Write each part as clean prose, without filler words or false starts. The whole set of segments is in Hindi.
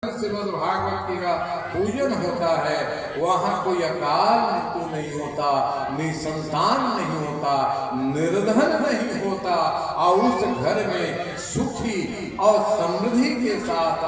श्रीमद् भागवत जी का पूजन होता है, वहाँ कोई अकाल मृत्यु नहीं होता, निसंतान नहीं होता, निर्धन नहीं होता, और उस घर में सुखी और समृद्धि के साथ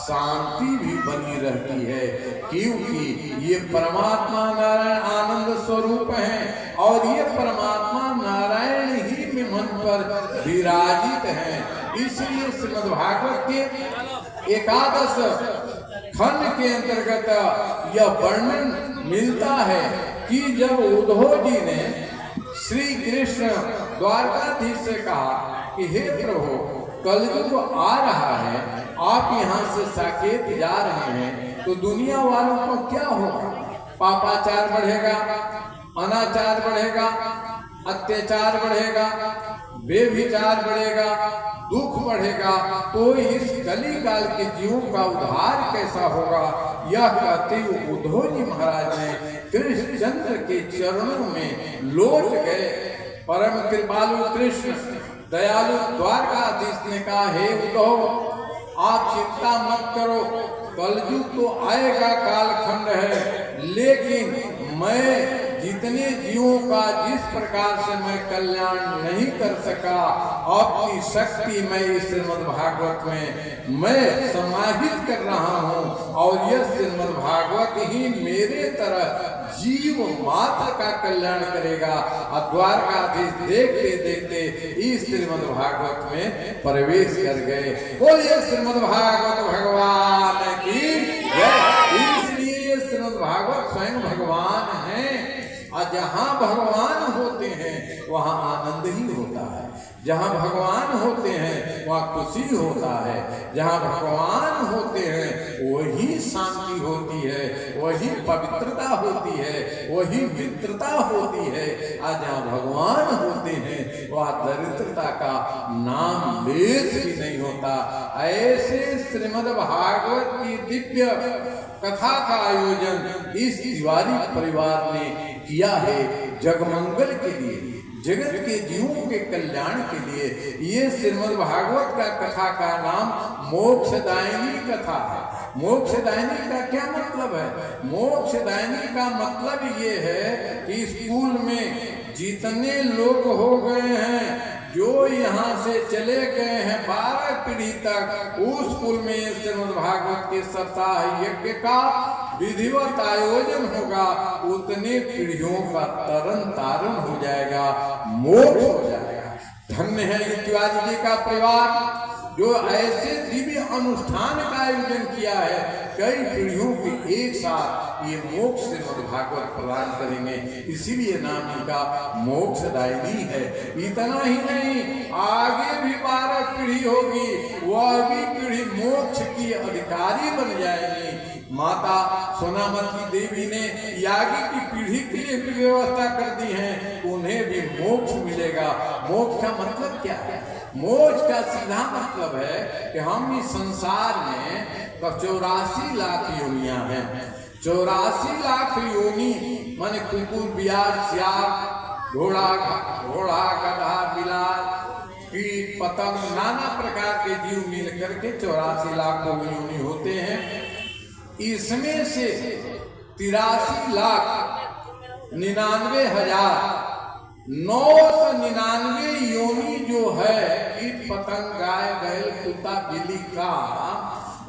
शांति भी बनी रहती है, क्योंकि ये परमात्मा नारायण आनंद स्वरूप हैं और ये परमात्मा नारायण ही में मन पर विराजित हैं। इसलिए श्रीमद् भागवत के एकादश खंड के अंतर्गत यह वर्णन मिलता है कि जब उद्धव जी ने श्री कृष्ण द्वारकाधीश से कहा कि हे प्रभु, कलयुग आ रहा है, आप यहाँ से साकेत जा रहे हैं, तो दुनिया वालों को क्या होगा? पापाचार बढ़ेगा, अनाचार बढ़ेगा, अत्याचार बढ़ेगा, बेविचार बढ़ेगा, दुख बढ़ेगा, तो इस कली काल के जीवों का उद्धार कैसा होगा? यह कहते हुए उद्धव जी महाराज ने कृष्णचंद्र के चरणों में लौट गए। परम कृपालु कृष्ण दयालु द्वारकाधीश ने कहा, हे उद्धव, आप चिंता मत करो, कलयुग तो आएगा, कालखंड है, लेकिन मैं जितने जीवों का जिस प्रकार से मैं कल्याण नहीं कर सका, अपनी शक्ति मैं इस श्रीमद् भागवत में मैं समाहित कर रहा हूँ, और यह श्रीमद् भागवत ही मेरे तरह जीव मात्र का कल्याण करेगा। द्वारकाधीश देखते देखते इस श्रीमद् भागवत में प्रवेश कर गए। बोलिए श्रीमद् भागवत भगवान की जय। इसलिए श्रीमद् भागवत स्वयं भगवान हैं, और जहाँ भगवान होते हैं वहाँ आनंद ही होता है, जहाँ भगवान होते हैं वहाँ खुशी होता है, जहाँ भगवान होते हैं वही शांति होती है, वही पवित्रता होती है, वही मित्रता होती है। और जहाँ भगवान होते हैं वहाँ दरिद्रता का नाम लेश भी नहीं होता। ऐसे श्रीमद् भागवत की दिव्य कथा का आयोजन इस तिवारी परिवार ने किया है जगमंगल के लिए, जगत के जीवों के कल्याण के लिए। ये श्रीमद् भागवत का कथा का नाम मोक्षदायिनी कथा है। मोक्षदायिनी का क्या मतलब है? मोक्षदायिनी का मतलब ये है कि स्कूल में जितने लोग हो गए हैं, जो यहाँ से चले गए हैं 12 पीढ़ी तक, उस स्कूल में श्रीमद् भागवत के सप्ताह यज्ञ का विधिवत आयोजन होगा, उतने पीढ़ियों का तरन तारण हो जाएगा, मोक्ष हो जाएगा। धन्य है ये तिवारी जी का परिवार जो ऐसे दिव्य अनुष्ठान का आयोजन किया है। कई पीढ़ियों के एक साथ ये मोक्ष श्रीमद् भागवत प्रदान करेंगे, इसीलिए नाम इनका मोक्षदायिनी है। इतना ही नहीं, आगे भी 12 पीढ़ी होगी, वह भी पीढ़ी मोक्ष की अधिकारी बन जाएगी। माता सोनामती देवी ने यागी की पीढ़ी के लिए भी व्यवस्था कर दी है, उन्हें भी मोक्ष मिलेगा। मोक्ष का मतलब क्या है? मोक्ष का सीधा मतलब है कि हम इस संसार में 84 लाख योनियां हैं। 84 लाख योनि माने कुकुर, बियार, सियार, घोड़ा, गधा, बिलाल, कीट, पतंग, नाना प्रकार के जीव मिल करके 84 लाख योनि होते हैं। इसमें से 83,99,999 योनि जो है कीट, पतंग, गाय, बैल, कुत्ता, बिल्ली का,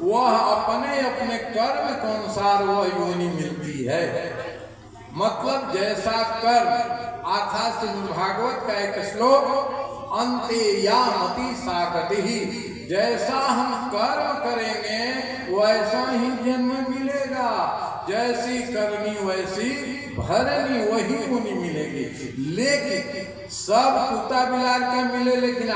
वह अपने अपने कर्म के अनुसार वह योनि मिलती है। मतलब जैसा कर्म आथा श्रीमद् भागवत का एक श्लोक, अंते या मति सागति ही, जैसा हम कर्म करेंगे वैसा ही जन्म मिलेगा, जैसी करनी वैसी भरनी, वही योनि मिलेगी। लेकिन सब कुत्ता बिलार का मिले, लेकिन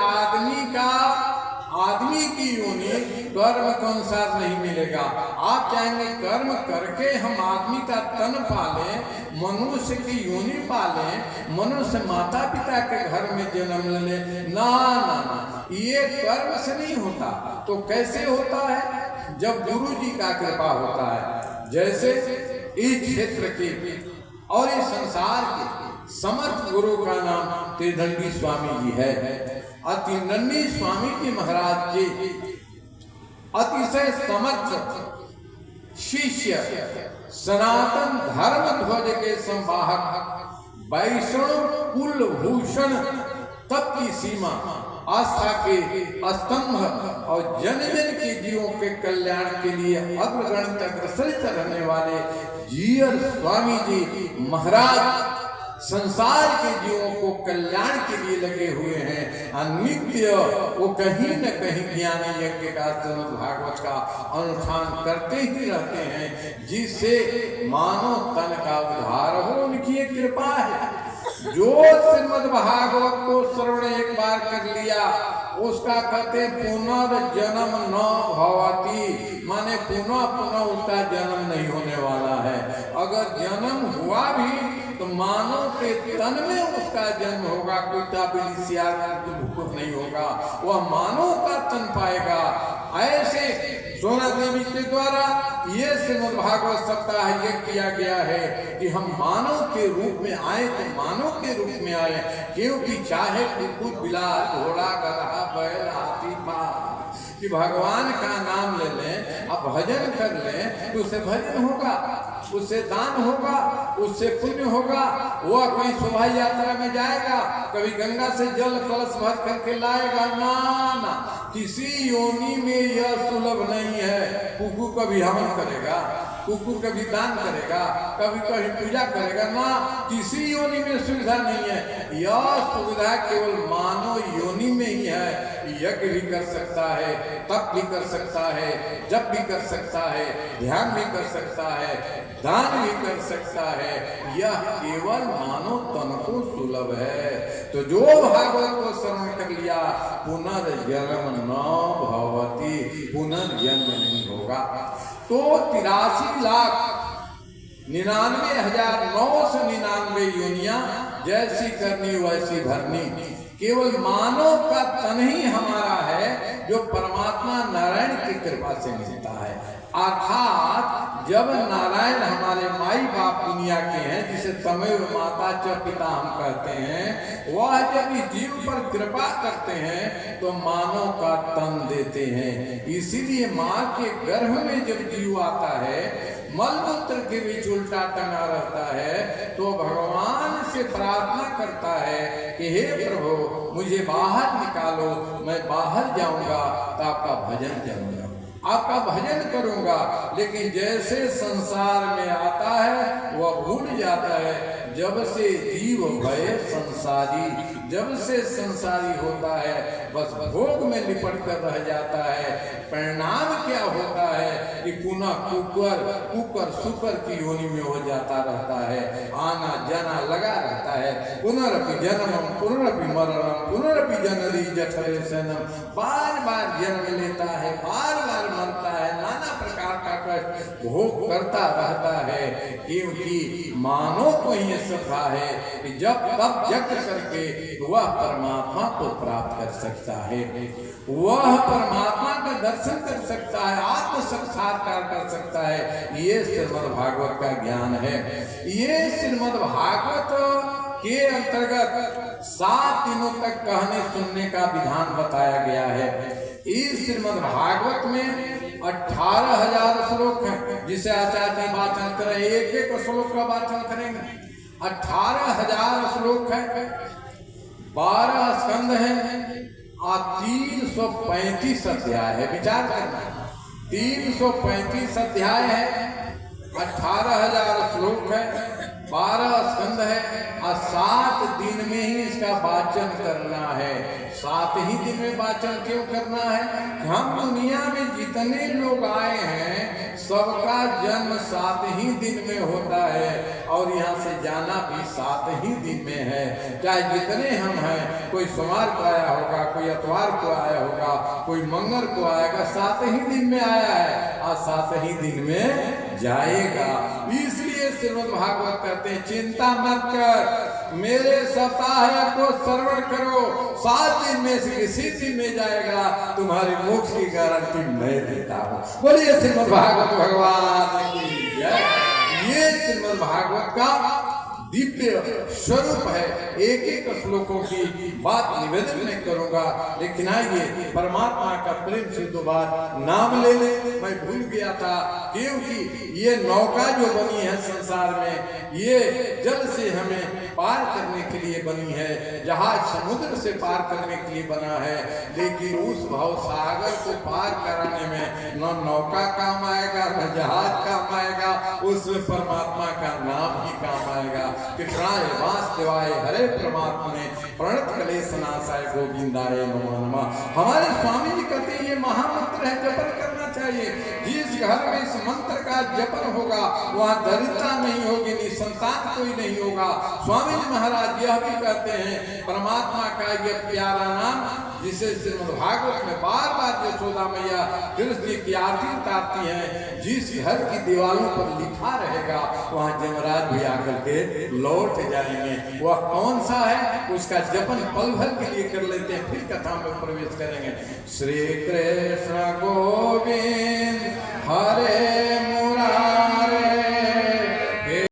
आदमी की योनि कर्म के अनुसार नहीं मिलेगा। आप चाहेंगे कर्म करके हम आदमी का तन पालें, मनुष्य की योनि पालें, मनुष्य माता पिता के घर में जन्म ले, ना ना ना, ये कर्म से नहीं होता। तो कैसे होता है? जब गुरु जी का कृपा होता है। जैसे इस क्षेत्र के और इस संसार के समर्थ गुरु का नाम त्रिदंडी स्वामी जी है। और त्रिदंडी स्वामी जी महाराज के अतिशय समक्ष शिष्य सनातन धर्म ध्वज के संवाहक वैष्णव कुलभूषण तप की सीमा आस्था के स्तंभ और जन जन के जीवों के कल्याण के लिए अग्रगण तक अग्रसरित रहने वाले जीयर स्वामी जी महाराज संसार के जीवों को कल्याण के लिए लगे हुए हैं। अनित्य वो कहीं न कहीं ज्ञानी यज्ञ का श्रीमद् भागवत का अनुष्ठान करते ही रहते हैं, जिससे मानव तन का उद्धार हो, उनकी एक कृपा है। जो श्रीमद् भागवत को श्रवण एक बार कर लिया उसका कहते पुनर्जन्म न भवति, माने पुनः पुनः उसका जन्म नहीं होने वाला है। अगर जन्म हुआ भी तो मानव के तन में उसका जन्म होगा, कुत्ता बिल्ली सियार कुछ नहीं होगा, वह मानव का तन पाएगा। ऐसे सोना देवी के द्वारा ये श्रीमद् भागवत सप्ताह ये किया गया है कि हम मानव के रूप में आए तो मानव के रूप में आए, क्योंकि चाहे कुकुर बिलार घोड़ा गधा बैल हाथी कि भगवान का नाम ले लें, अब भजन कर लें तो उससे भजन होगा, उससे दान होगा, उससे पुण्य होगा। वह कोई शोभा यात्रा में जाएगा, कभी गंगा से जल कलश भर करके लाएगा, ना किसी योनि में यह सुलभ नहीं है। कुकुर कभी हवन करेगा, कुकुर कभी दान करेगा, कभी कभी पूजा करेगा, ना किसी योनि में सुविधा नहीं है। यह सुविधा केवल मानव योनि में ही है। यज्ञ भी कर सकता है, तप भी कर सकता है, जप भी कर सकता है, ध्यान भी कर सकता है, दान भी कर सकता है। यह केवल मानव तन को सुलभ है। तो जो भागवत को श्रवण कर लिया पुनर्जन्म न भवति, पुनर्जन्म नहीं होगा। तो 83,99,999 योनियां जैसी करनी वैसी भरनी। केवल मानव का तन ही हमारा है जो परमात्मा नारायण की कृपा से मिलता है। अर्थात जब नारायण हमारे माई बाप दुनिया के हैं, जिसे तमेव माता च पिता हम कहते हैं, वह जब इस जीव पर कृपा करते हैं तो मानव का तन देते हैं। इसीलिए माँ के गर्भ में जब जीव आता है, मलमूत्र के बीच उल्टा टंगा रहता है, तो भगवान से प्रार्थना करता है कि हे प्रभु मुझे बाहर निकालो, मैं बाहर जाऊंगा तो आपका भजन करूंगा, आपका भजन करूंगा। लेकिन जैसे संसार में आता है वह भूल जाता है। जब से जीव भय संसारी, जब से संसारी होता है बस भोग में लिपट कर रह जाता है। परिणाम क्या होता है कि पुनः कुकर सुकर की योनि में हो जाता रहता है, आना जाना लगा रहता है। पुनरपि जन्मम पुनरपि मरणम पुनरपि जननी जठरे सनम, बार बार जन्म लेता है, बार बार मरता है, नाना प्रकार का कष्ट भोग करता रहता है। क्योंकि मानव को ये श्रद्धा है कि जब तब यज्ञ करके वह परमात्मा को प्राप्त कर सकता है, वह परमात्मा का दर्शन कर सकता है, आत्म साक्षात्कार कर सकता है। ये श्रीमद् भागवत का ज्ञान है। ये श्रीमद् भागवत के अंतर्गत 7 दिनों तक कहने सुनने का विधान बताया गया है। इस श्रीमद् भागवत में 18,000 श्लोक हैं, जिसे आचार्य वाचन करें, एक एक श्लोक का वाचन करेंगे। 18,000 श्लोक है, 12 स्कंद है और 335 अध्याय है। विचार करना, 335 अध्याय है, 18,000 श्लोक है, 12 स्कंद है और 7 दिन में ही इसका वाचन करना है। 7 ही दिन में वाचन क्यों करना है? हम दुनिया में जितने लोग आए हैं सबका जन्म 7 ही दिन में होता है और यहाँ से जाना भी 7 ही दिन में है। चाहे जितने हम हैं, कोई सोमवार को आया होगा, कोई इतवार को आया होगा, कोई मंगल को आएगा, 7 ही दिन में आया है और 7 ही दिन में जाएगा। इसलिए श्रीमद् भागवत कहते हैं चिंता मत कर, मेरे सप्ताह को श्रवण करो, 7 दिन में से किसी दिन में जाएगा, तुम्हारी मोक्ष की गारंटी मैं देता हूँ। बोलिए श्रीमद् भागवत भगवान की जय। ये श्रीमद् भागवत का दिव्य स्वरूप है। एक एक श्लोकों की बात निवेदन में करूंगा, लेकिन आइए परमात्मा का प्रेम से दो बात नाम ले ले। मैं भूल गया था, क्योंकि ये नौका जो बनी है संसार में, ये जल से हमें पार करने के लिए बनी है, जहाज समुद्र से पार करने के लिए बना है, लेकिन उस भव सागर को पार कराने में न नौका काम आएगा न जहाज काम आएगा, उसमें परमात्मा का नाम ही काम आएगा। कृष्णाय वासुदेवाय हरे परमात्मने प्रणत क्लेश नाशाय गोविंदाय नमो नमः। हमारे स्वामी जी कहते हैं ये महामंत्र है, जपन करना चाहिए। जिस घर में इस मंत्र का जपन होगा वहाँ दरिद्रता नहीं होगी, निसंतान कोई नहीं होगा। स्वामी जी महाराज यह भी कहते हैं परमात्मा का यह प्यारा नाम, जिसे श्रीमद् भागवत में बार बार यशोदा मैया कृष्ण की आरती उतारती है, जिस घर की दीवारों पर लिखा रहेगा वहाँ यमराज भी आकर के लौट जाएंगे। वह कौन सा है, उसका जपन पल भर के लिए कर लेते हैं, फिर कथा में प्रवेश करेंगे। श्री कृष्ण गोविंद हरे